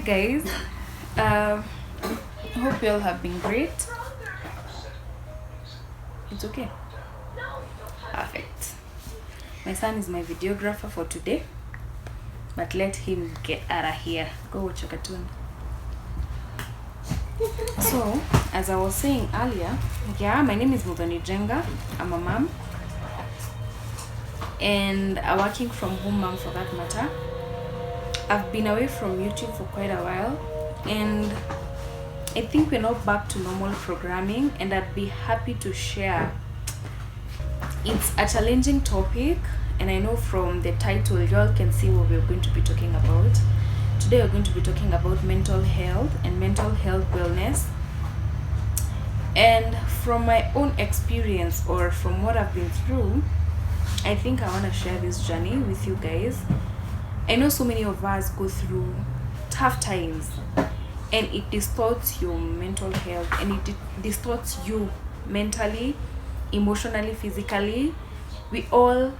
guys. Hope you all have been great. It's okay. Perfect. My son is my videographer for today, but let him get out of here. Go watch a cartoon. So, as I was saying earlier, my name is Mudhoni Jenga. I'm a mom and a working from home mom for that matter. I've been away from YouTube for quite a while, and I think we're now back to normal programming, and I'd be happy to share. It's a challenging topic, and I know from the title y'all can see what we're going to be talking about. Today we're going to be talking about mental health and mental health wellness. And from my own experience, or from what I've been through, I think I want to share this journey with you guys. I know so many of us go through tough times, and it distorts your mental health, and it distorts you mentally, emotionally, physically. We all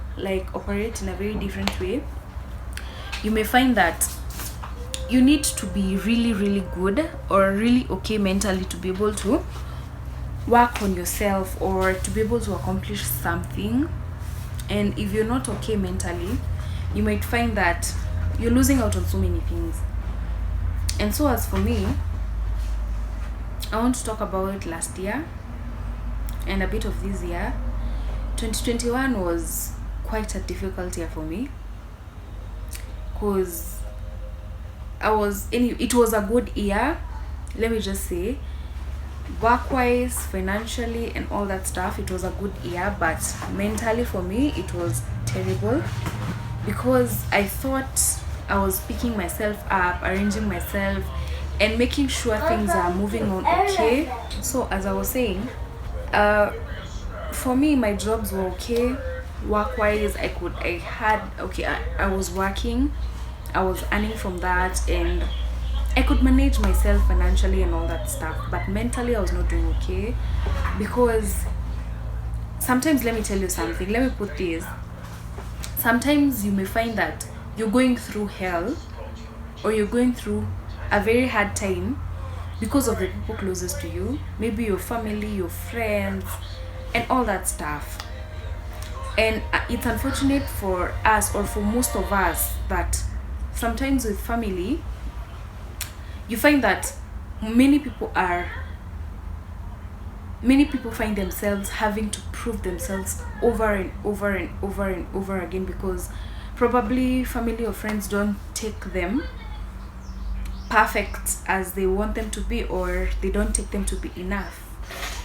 operate in a very different way. You may find that you need to be really, really good or really okay mentally to be able to work on yourself or to be able to accomplish something. And if you're not okay mentally, you might find that you're losing out on so many things. And so as for me, I want to talk about last year and a bit of this year. 2021 was quite a difficult year for me, because it was a good year, let me just say, work-wise, financially, and all that stuff. It was a good year, but mentally for me it was terrible, because I thought I was picking myself up, arranging myself, and making sure things are moving on okay. So as I was saying, for me, my jobs were okay. Work-wise, I was working, I was earning from that, and I could manage myself financially and all that stuff. But mentally, I was not doing okay, because sometimes, let me tell you something, let me put this. Sometimes you may find that you're going through hell, or you're going through a very hard time because of the people closest to you, maybe your family, your friends, and all that stuff. And it's unfortunate for us, or for most of us, that sometimes with family you find that many people find themselves having to prove themselves over and over and over and over again, because probably family or friends don't take them perfect as they want them to be, or they don't take them to be enough,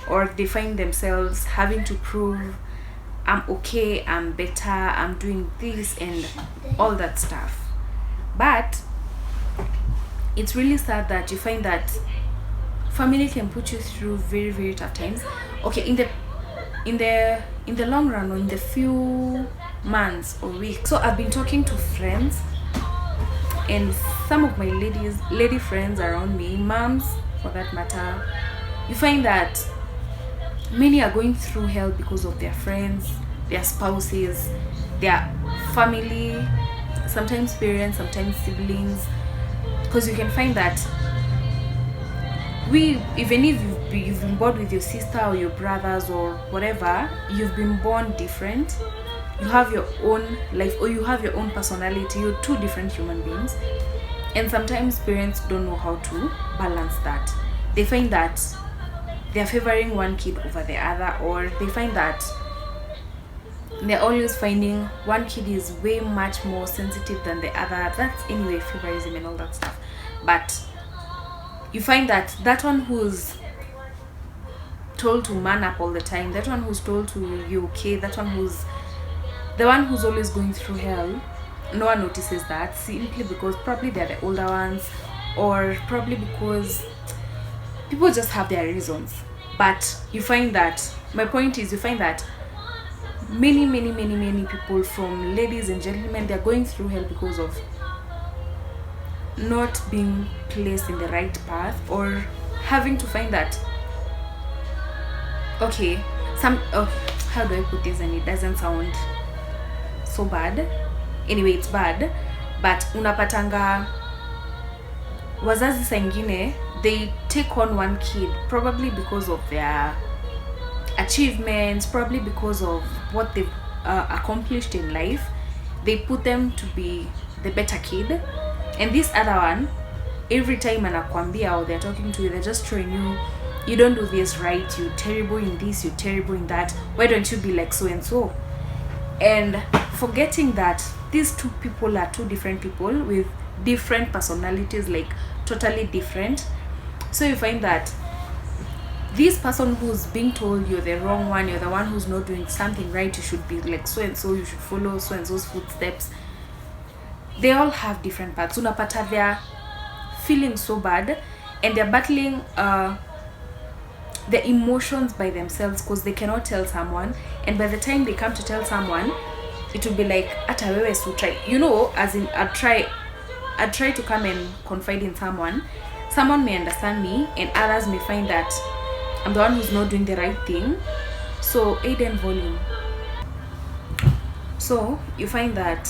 or they find themselves having to prove, I'm okay, I'm better, I'm doing this, and all that stuff. But it's really sad that you find that family can put you through very, very tough times. Okay, in the long run, or in the few months or weeks. So I've been talking to friends, and some of my lady friends around me, moms for that matter. You find that many are going through hell because of their friends, their spouses, their family, sometimes parents, sometimes siblings. Because you can find that even if you've been born with your sister or your brothers or whatever, you've been born different. You have your own life, or you have your own personality. You're two different human beings, and sometimes parents don't know how to balance that. They find that they're favoring one kid over the other, or they find that they're always finding one kid is way much more sensitive than the other. That's anyway favorism and all that stuff. But you find that one who's told to man up all the time, that one who's told to you okay, that one who's the one who's always going through hell, no one notices that, simply because probably they're the older ones, or probably because people just have their reasons. But you find that, my point is, you find that many people, from ladies and gentlemen, they're going through hell because of not being placed in the right path, or having to find that, how do I put this and it doesn't sound so bad? Anyway, it's bad, but unapatanga wazazi sangine, they take on one kid probably because of their achievements, probably because of what they've accomplished in life. They put them to be the better kid, and this other one, every time anakwambia or they're talking to you, they're just showing you, you don't do this right, you're terrible in this, you're terrible in that, why don't you be like so and so? And forgetting that these two people are two different people with different personalities, like totally different. So you find that this person who's being told you're the wrong one, you're the one who's not doing something right, you should be like so and so, you should follow so and so's footsteps, they all have different paths. Unapata they're feeling so bad and they're battling the emotions by themselves because they cannot tell someone, and by the time they come to tell someone, it will be like ata wewe su try, you know, as in I'd try to come and confide in someone may understand me, and others may find that I'm the one who's not doing the right thing. So aid and volume. So you find that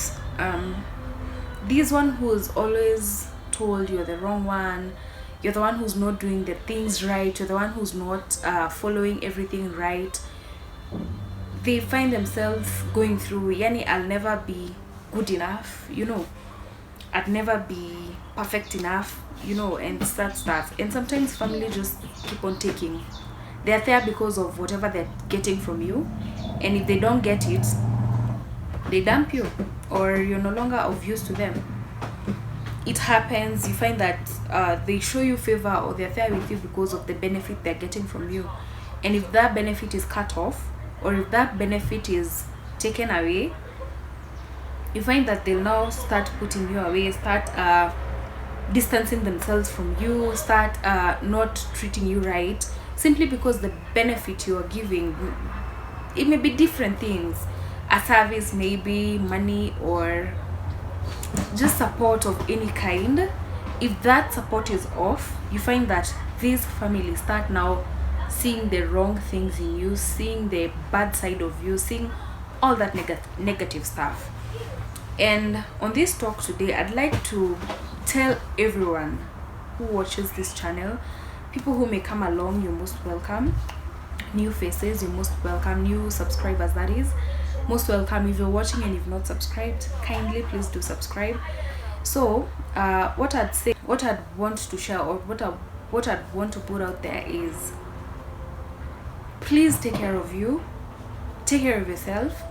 this one who's always told you're the wrong one, you're the one who's not doing the things right, you're the one who's not following everything right, they find themselves going through, yani I'll never be good enough, you know, I'd never be perfect enough, you know, and that stuff. And sometimes family just keep on taking. They're there because of whatever they're getting from you, and if they don't get it, they dump you, or you're no longer of use to them. It happens. You find that they show you favor, or they're there with you because of the benefit they're getting from you, and if that benefit is cut off, or if that benefit is taken away, you find that they'll now start putting you away, start distancing themselves from you, start not treating you right, simply because the benefit you are giving, it may be different things, a service, maybe money, or just support of any kind. If that support is off, you find that these families start now seeing the wrong things in you, seeing the bad side of you, seeing all that negative stuff. And on this talk today, I'd like to tell everyone who watches this channel, people who may come along, you're most welcome. New faces, you're most welcome. New subscribers, that is, most welcome. If you're watching and you've not subscribed, kindly please do subscribe. So what I'd say, what I'd want to share, or what I'd want to put out there is, please take care of you, take care of yourself.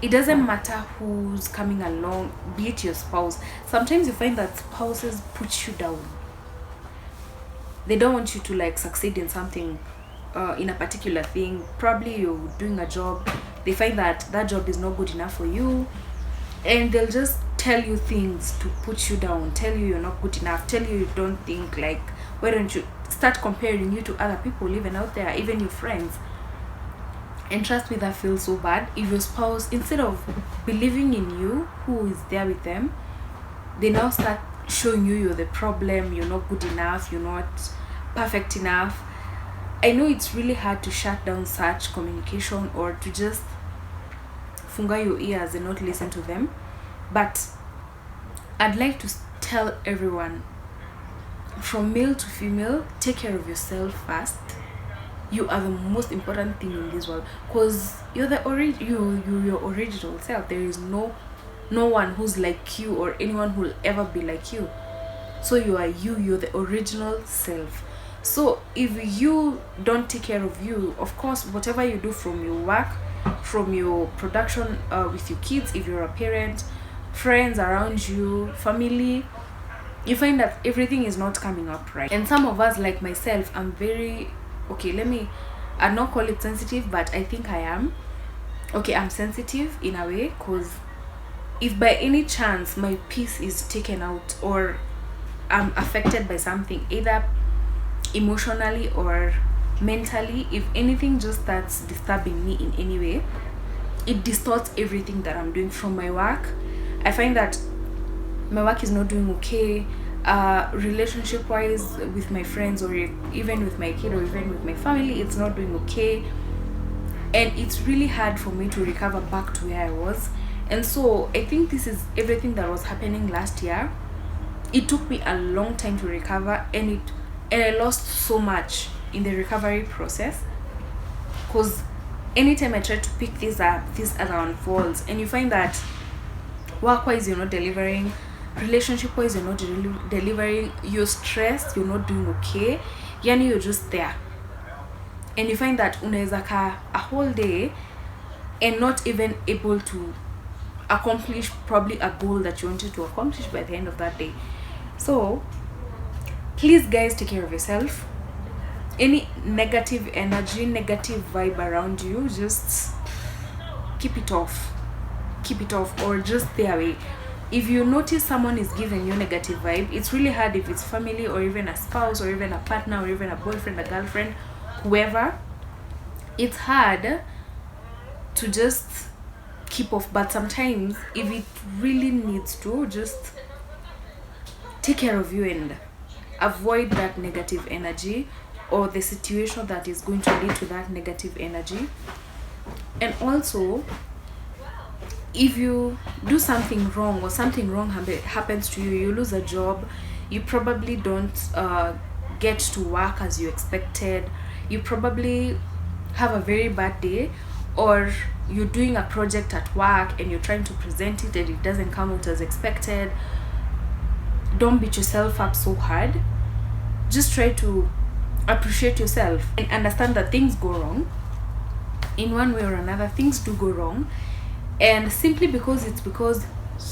It doesn't matter who's coming along, be it your spouse. Sometimes you find that spouses put you down. They don't want you to like succeed in something, in a particular thing. Probably you're doing a job, they find that that job is not good enough for you, and they'll just tell you things to put you down, tell you you're not good enough, tell you you don't think, like, why don't you start comparing you to other people, even out there, even your friends. And trust me, that feels so bad. If your spouse, instead of believing in you, who is there with them, they now start showing you you're the problem, you're not good enough, you're not perfect enough. I know it's really hard to shut down such communication, or to just funga your ears and not listen to them, but I'd like to tell everyone, from male to female, take care of yourself first. You are the most important thing in this world, because you're the your original self. There is no one who's like you, or anyone who will ever be like you. So you are you're the original self. So if you don't take care of you, of course, whatever you do, from your work, from your production with your kids, if you're a parent, friends around you, family, you find that everything is not coming up right. And some of us, like myself, I'm very, okay, I'd not call it sensitive, but I think I am. Okay, I'm sensitive in a way, because if by any chance my peace is taken out, or I'm affected by something, either emotionally or mentally, if anything just starts disturbing me in any way, it distorts everything that I'm doing. From my work, I find that my work is not doing okay, relationship wise, with my friends, or even with my kid, or even with my family, it's not doing okay, and it's really hard for me to recover back to where I was. And so I think this is everything that was happening last year. it took me a long time to recover, and I lost so much in the recovery process, because anytime I try to pick this up, this other unfolds, and you find that work-wise you're not delivering, relationship-wise you're not delivering, you're stressed, you're not doing okay, yani you're just there, and you find that unaweza kaa a whole day and not even able to accomplish probably a goal that you wanted to accomplish by the end of that day. So please guys, take care of yourself. Any negative energy, negative vibe around you, just keep it off, or just stay away. If you notice someone is giving you negative vibe, it's really hard if it's family or even a spouse or even a partner or even a boyfriend, a girlfriend, whoever. It's hard to just keep off, but sometimes if it really needs to, just take care of you and avoid that negative energy or the situation that is going to lead to that negative energy. And also, if you do something wrong or something wrong happens to you, you lose a job, you probably don't get to work as you expected, you probably have a very bad day, or you're doing a project at work and you're trying to present it and it doesn't come out as expected, don't beat yourself up so hard. Just try to appreciate yourself and understand that things go wrong in one way or another. Things do go wrong, and simply because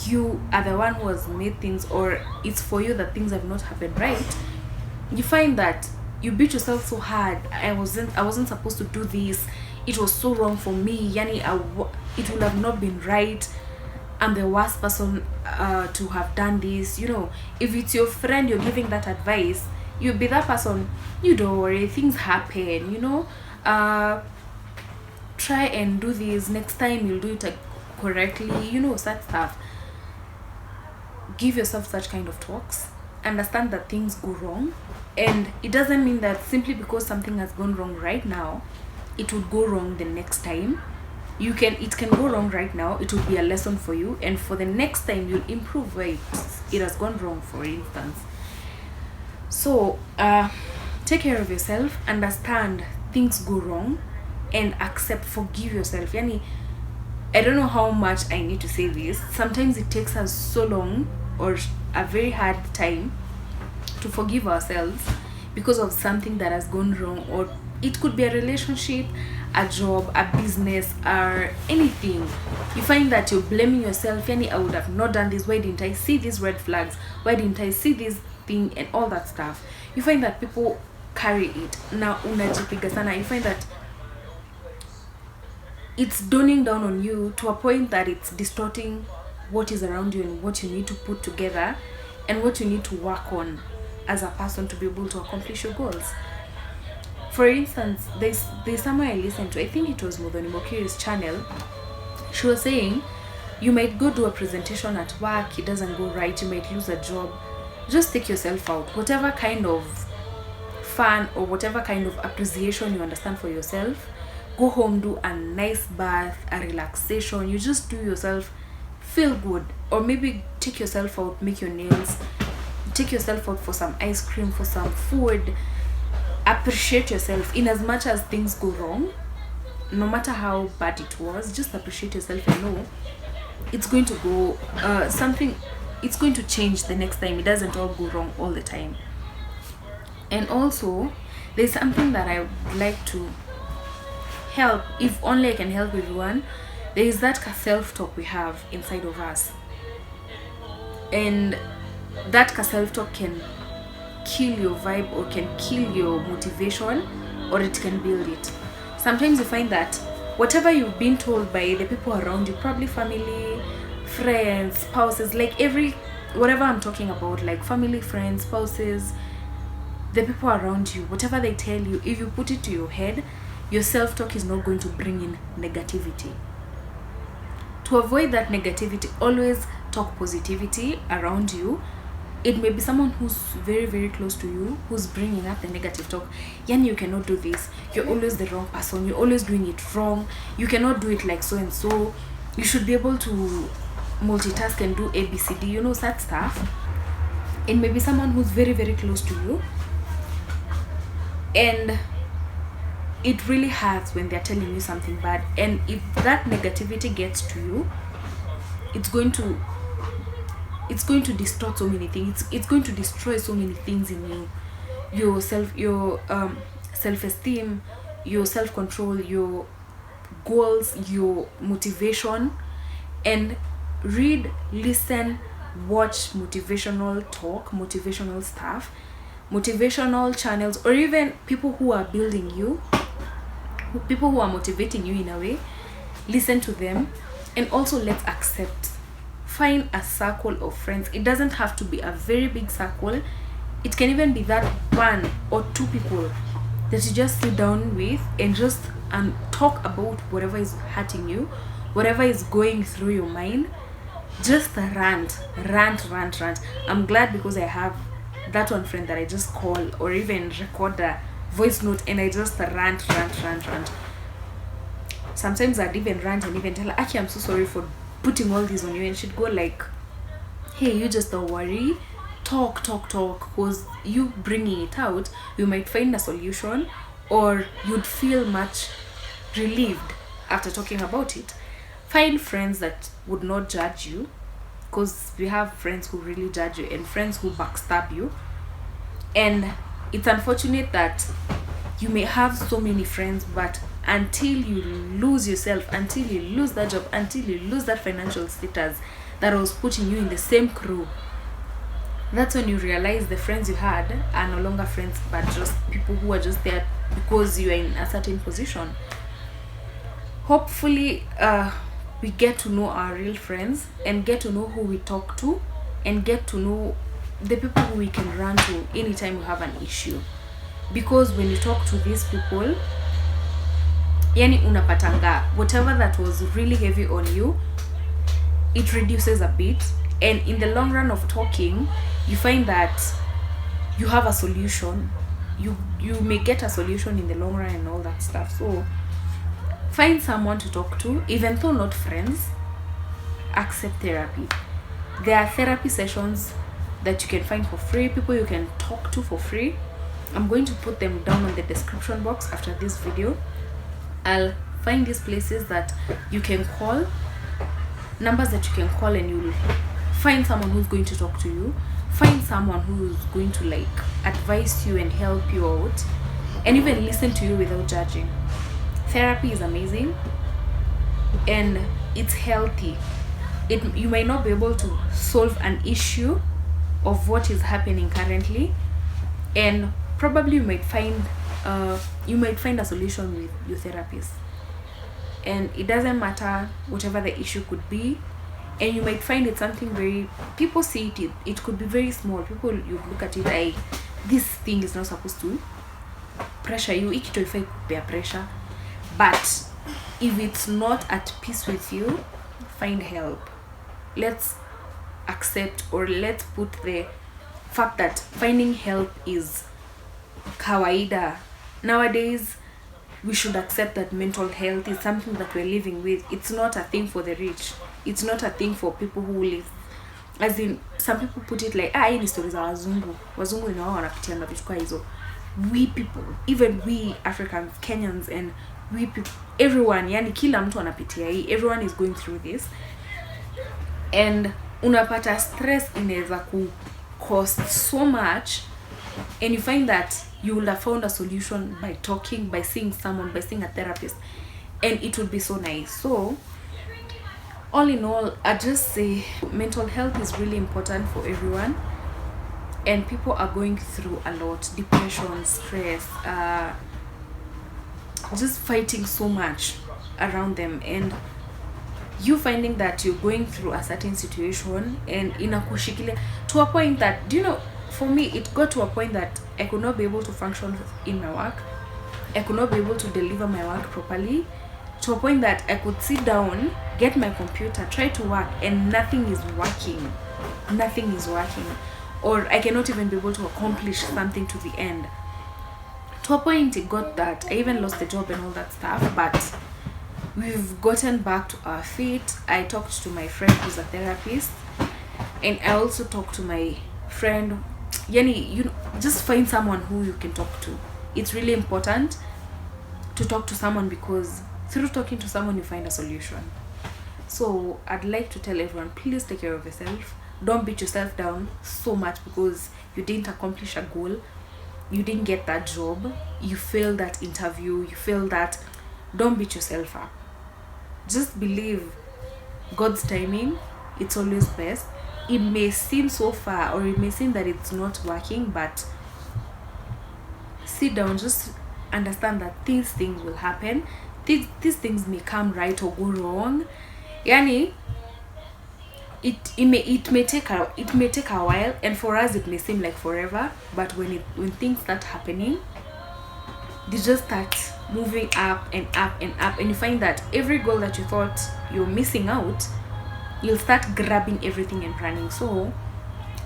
you are the one who has made things, or it's for you that things have not happened right, you find that you beat yourself so hard. I wasn't supposed to do this, it was so wrong for me, yani it would have not been right, I'm the worst person to have done this. If it's your friend you're giving that advice, you'll be that person, you don't worry, things happen, try and do this next time, you'll do it correctly, such stuff. Give yourself such kind of talks. Understand that things go wrong, and it doesn't mean that simply because something has gone wrong right now, it would go wrong the next time. It can go wrong right now, it will be a lesson for you, and for the next time you'll improve where it has gone wrong, for instance. So take care of yourself, understand things go wrong, and forgive yourself. Yani, I don't know how much I need to say this. Sometimes it takes us so long or a very hard time to forgive ourselves because of something that has gone wrong, or it could be a relationship, a job, a business, or anything. You find that you're blaming yourself. Yani, I would have not done this, why didn't I see these red flags, why didn't I see this thing, and all that stuff. You find that people carry it na unajipiga sana. You find that it's dawning down on you to a point that it's distorting what is around you and what you need to put together and what you need to work on as a person to be able to accomplish your goals. For instance, there's someone I listened to, I think it was Modoni Mokiri's channel. She was saying, you might go do a presentation at work, it doesn't go right, you might lose a job. Just take yourself out. Whatever kind of fun or whatever kind of appreciation you understand for yourself, go home, do a nice bath, a relaxation. You just do yourself feel good, or maybe take yourself out, make your nails, take yourself out for some ice cream, for some food. Appreciate yourself. In as much as things go wrong, no matter how bad it was, just appreciate yourself and know it's going to go it's going to change the next time. It doesn't all go wrong all the time. And also, there's something that I would like to help, if only I can help everyone. There is that self-talk we have inside of us, and that self-talk can kill your vibe, or can kill your motivation, or it can build it. Sometimes you find that whatever you've been told by the people around you, probably family, friends, spouses, like whatever I'm talking about, like family, friends, spouses, the people around you, whatever they tell you, if you put it to your head, your self-talk is not going to bring in negativity. To avoid that negativity, always talk positivity around you. It may be someone who's very, very close to you who's bringing up the negative talk. Yani, you cannot do this, you're always the wrong person, you're always doing it wrong, you cannot do it like so and so, you should be able to multitask and do ABCD, such stuff. and maybe someone who's very, very close to you, and it really hurts when they're telling you something bad. And if that negativity gets to you, it's going to distort so many things. It's going to destroy so many things in you. Your self-esteem, your self-control, your goals, your motivation. And read, listen, watch motivational talk, motivational stuff, motivational channels, or even people who are building you, people who are motivating you in a way. Listen to them. And also, let's accept. Find a circle of friends. It doesn't have to be a very big circle. It can even be that 1 or 2 people that you just sit down with and just talk about whatever is hurting you, whatever is going through your mind. Just rant. I'm glad because I have that one friend that I just call or even record a voice note and I just rant. Sometimes I'd even rant and even tell her, Aki, I'm so sorry for putting all this on you. And she'd go like, hey, you just don't worry. Talk. Because you bringing it out, you might find a solution, or you'd feel much relieved after talking about it. Find friends that would not judge you, because we have friends who really judge you and friends who backstab you. And it's unfortunate that you may have so many friends, but until you lose yourself, until you lose that job, until you lose that financial status that was putting you in the same crew, that's when you realize the friends you had are no longer friends, but just people who are just there because you are in a certain position. Hopefully we get to know our real friends and get to know who we talk to and get to know the people who we can run to anytime we have an issue. Because when you talk to these people, yani unapatanga whatever that was really heavy on you, it reduces a bit. And in the long run of talking, you find that you have a solution. You may get a solution in the long run and all that stuff. So find someone to talk to, even though not friends. Accept therapy. There are therapy sessions that you can find for free, people you can talk to for free. I'm going to put them down on the description box after this video. I'll find these places that you can call, numbers that you can call, and you'll find someone who's going to talk to you. Find someone who's going to like advise you and help you out and even listen to you without judging. Therapy is amazing and it's healthy. You might not be able to solve an issue of what is happening currently, and probably you might find a solution with your therapist. And it doesn't matter whatever the issue could be, and you might find it something very, people see it could be very small. People, you look at it like, this thing is not supposed to pressure you, ikitoifai kupea pressure. But if it's not at peace with you, find help. Let's accept, or let's put the fact that finding help is kawaida. Nowadays, we should accept that mental health is something that we're living with. It's not a thing for the rich. It's not a thing for people who live. As in, some people put it like, hii ni stories za wazungu. Wazungu ni wao wanapitia na vitu kwa hizo. We people, even we Africans, Kenyans, and we people, everyone, yani kila mtu anapitia hii. Everyone is going through this. And unapata stress inaweza ku cost so much, and you find that you will have found a solution by talking, by seeing someone, by seeing a therapist, and it would be so nice. So all in all, I just say mental health is really important for everyone, and people are going through a lot: depression, stress, just fighting so much around them. And you finding that you're going through a certain situation and inakushikilia to a point that, do you know, for me it got to a point that I could not be able to function in my work. I could not be able to deliver my work properly, to a point that I could sit down, get my computer, try to work, and nothing is working. Nothing is working. Or I cannot even be able to accomplish something to the end. To a point it got that I even lost the job and all that stuff, but we've gotten back to our feet. I talked to my friend who's a therapist, and I also talked to my friend, yani, you know, just find someone who you can talk to. It's really important to talk to someone, because through talking to someone you find a solution. So I'd like to tell everyone, please take care of yourself. Don't beat yourself down so much because you didn't accomplish a goal, you didn't get that job, you failed that interview, you failed that. Don't beat yourself up. Just believe God's timing, it's always best. It may seem so far, or it may seem that it's not working, but sit down, just understand that these things will happen. These things may come right or go wrong. Yani, it may take a while, and for us it may seem like forever, but when things start happening, they just start moving up and up and up, and you find that every goal that you thought you're missing out, you'll start grabbing everything and running. So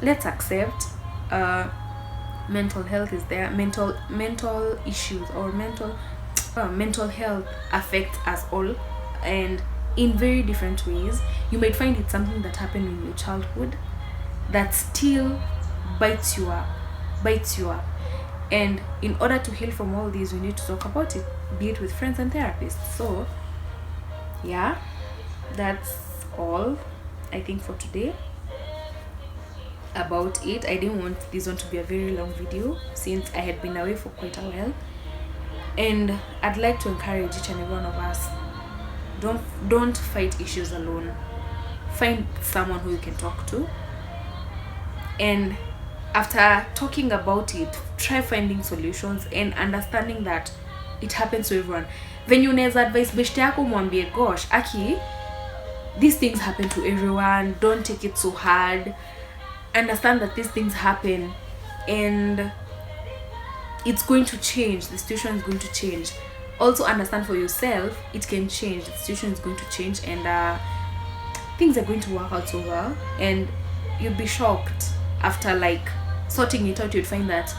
let's accept mental health is there. Mental issues or mental health affects us all, and in very different ways. You might find it's something that happened in your childhood that still bites you up. And in order to heal from all these, we need to talk about it, be it with friends and therapists. So yeah, that's all I think for today about it. I didn't want this one to be a very long video since I had been away for quite a while, and I'd like to encourage each and every one of us, don't fight issues alone. Find someone who you can talk to, and after talking about it, try finding solutions and understanding that it happens to everyone. Venye unaweza advice beshte yako mwambie, gosh aki, these things happen to everyone, don't take it so hard, understand that these things happen and it's going to change, the situation is going to change. Also understand for yourself, it can change, the situation is going to change, and things are going to work out so well, and you'll be shocked after like sorting it out. You'd find that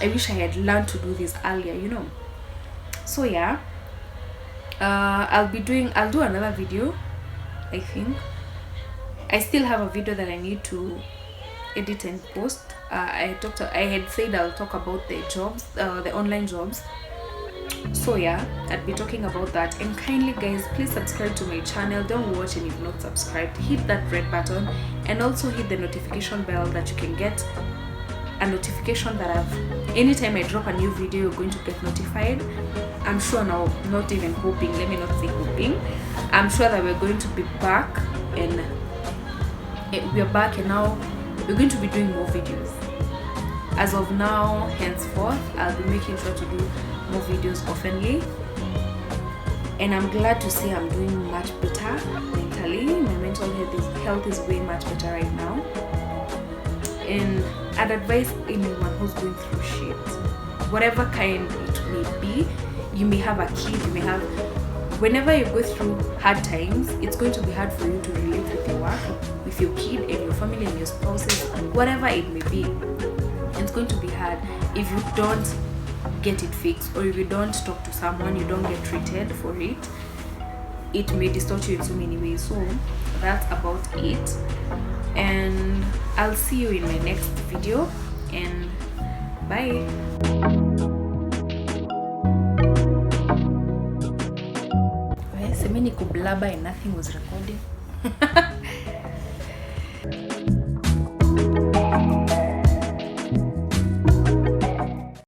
I wish I had learned to do this earlier, you know. So yeah, I'll do another video. I think I still have a video that I need to edit and post. I had said I'll talk about the jobs, the online jobs. So yeah, I'd be talking about that. And kindly guys, please subscribe to my channel. Don't watch and if not subscribed, hit that red button and also hit the notification bell that you can get a notification that anytime I drop a new video, you're going to get notified. I'm sure now, not even hoping, let me not say hoping, I'm sure that we're going to be back, and we're back, and now we're going to be doing more videos. As of now, henceforth, I'll be making sure to do more videos oftenly, and I'm glad to say I'm doing much better mentally. My mental health is way much better right now, and I'd advise anyone who's going through shit, whatever kind it may be. You may have a kid, you may have, whenever you go through hard times, it's going to be hard for you to relate with your work, with your kid and your family and your spouses, whatever it may be. It's going to be hard if you don't get it fixed, or if you don't talk to someone, you don't get treated for it. It may distort you in so many ways. So that's about it, and I'll see you in my next video, and bye. Semeni kublaba and nothing was recording.